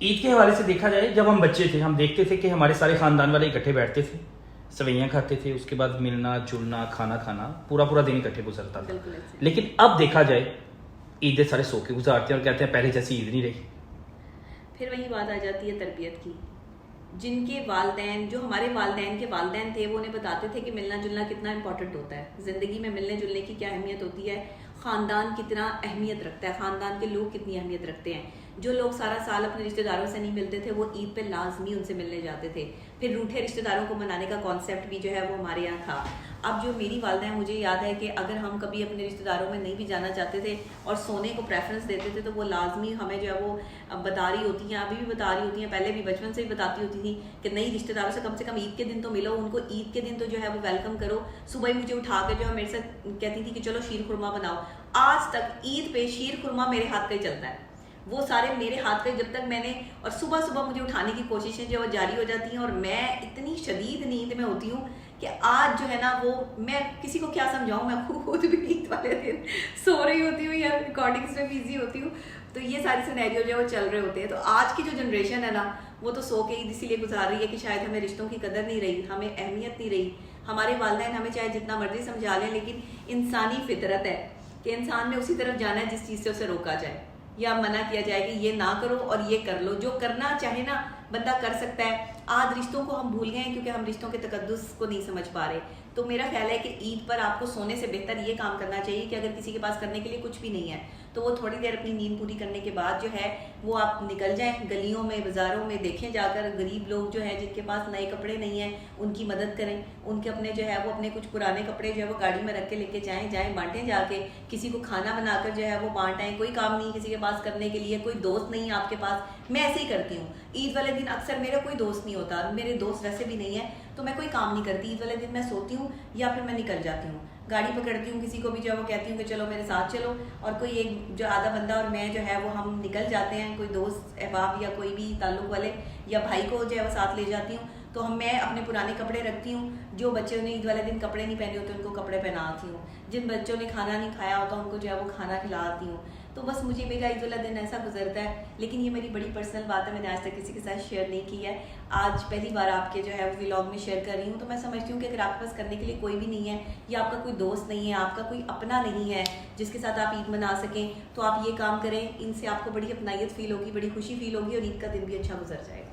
ईद के हवाले से देखा जाए, जब हम बच्चे थे हम देखते थे कि हमारे सारे खानदान वाले इकट्ठे बैठते थे, सवैयाँ खाते थे, उसके बाद मिलना जुलना खाना खाना, पूरा पूरा दिन इकट्ठे गुजरता था। बिल्कुल ऐसे। लेकिन अब देखा जाए ईदें सारे सो के गुजारते हैं और कहते हैं पहले जैसी ईद नहीं रही। फिर वही बात आ जाती है तरबियत की। जिनके वालदैन, जो हमारे वालदैन के वालदैन थे, वो उन्हें बताते थे कि मिलना जुलना कितना इंपॉर्टेंट होता है, ज़िंदगी में मिलने जुलने की क्या अहमियत होती है, ख़ानदान कितना अहमियत रखता है, ख़ानदान के लोग कितनी अहमियत रखते हैं। जो लोग सारा साल अपने रिश्तेदारों से नहीं मिलते थे, वो ईद पे लाजमी उनसे मिलने जाते थे। फिर रूठे रिश्तेदारों को मनाने का कॉन्सेप्ट भी जो है वो हमारे यहाँ था। अब जो मेरी वालदा है, मुझे याद है कि अगर हम कभी अपने रिश्तेदारों में नहीं भी जाना चाहते थे और सोने को प्रेफरेंस देते थे, तो वो लाजमी हमें जो है वो बता रही होती हैं, अभी भी बता रही होती हैं, पहले भी बचपन से ही बताती होती थी कि नई रिश्तेदारों से कम ईद के दिन तो मिलो, उनको ईद के दिन तो जो है वो वेलकम करो। सुबह ही मुझे उठा कर जो है मेरे से कहती थी कि चलो शीर खुरमा बनाओ। आज तक ईद पे शीर खुरमा मेरे हाथ का ही चलता है, वो सारे मेरे हाथ पे, जब तक मैंने, और सुबह सुबह मुझे उठाने की कोशिशें जो जारी हो जाती हैं और मैं इतनी शदीद नींद में होती हूँ कि आज जो है ना वो, मैं किसी को क्या समझाऊं, मैं खुद भी ईद वाले दिन सो रही होती हूँ या रिकॉर्डिंग्स में बिजी होती हूँ। तो ये सारे सिनेरियो जो है वो चल रहे होते हैं। तो आज की जो जनरेशन है ना, वो तो सो के ईद इसीलिए गुजार रही है कि शायद हमें रिश्तों की कदर नहीं रही, हमें अहमियत नहीं रही। हमारे वालिदैन हमें चाहे जितना मर्जी समझा लें, लेकिन इंसानी फितरत है कि इंसान ने उसी तरफ जाना है जिस चीज़ से उसे रोका जाए या मना किया जाए कि ये ना करो और ये कर लो। जो करना चाहे ना बंदा कर सकता है। आज रिश्तों को हम भूल गए हैं क्योंकि हम रिश्तों के तकद्दुस को नहीं समझ पा रहे। तो मेरा ख्याल है कि ईद पर आपको सोने से बेहतर ये काम करना चाहिए कि अगर किसी के पास करने के लिए कुछ भी नहीं है, तो वो थोड़ी देर अपनी नींद पूरी करने के बाद जो है वो आप निकल जाएं गलियों में, बाज़ारों में, देखें जाकर गरीब लोग जो हैं जिनके पास नए कपड़े नहीं हैं, उनकी मदद करें। उनके अपने जो है वो अपने कुछ पुराने कपड़े जो है वो गाड़ी में रख के लेके जाएं बांटें, जाके किसी को खाना बनाकर जो है वो बांटें। कोई काम नहीं किसी के पास करने के लिए, कोई दोस्त नहीं है आपके पास, मैं ऐसे ही करती हूँ। ईद वाले दिन अक्सर मेरा कोई दोस्त नहीं होता, मेरे दोस्त वैसे भी नहीं है, तो मैं कोई काम नहीं करती। ईद वाले दिन मैं सोती हूँ या फिर मैं निकल जाती हूँ, गाड़ी पकड़ती हूँ, किसी को भी जो है वो कहती हूँ कि चलो मेरे साथ चलो, और कोई एक जो आधा बंदा और मैं जो है वो हम निकल जाते हैं। कोई दोस्त अहबाब या कोई भी ताल्लुक वाले या भाई को जो है वो साथ ले जाती हूँ। तो मैं अपने पुराने कपड़े रखती हूँ, जो बच्चों ने ईद वाले दिन कपड़े नहीं पहने होते उनको कपड़े पहनाती हूँ, जिन बच्चों ने खाना नहीं खाया होता उनको जो है वो खाना खिलाती हूँ। तो बस मुझे मेरा ईद वाला दिन ऐसा गुजरता है। लेकिन ये मेरी बड़ी पर्सनल बात है, मैंने आज तक किसी के साथ शेयर नहीं की है। आज पहली बार आपके जो है वो व्लॉग में शेयर कर रही हूँ। तो मैं समझती हूँ कि अगर आपके पास करने के लिए कोई भी नहीं है, या आपका कोई दोस्त नहीं है, आपका कोई अपना नहीं है जिसके साथ आप ईद मना सकें, तो आप ये काम करें। इनसे आपको बड़ी अपनाइयत फील होगी, बड़ी खुशी फील होगी और ईद का दिन भी अच्छा गुजर जाएगा।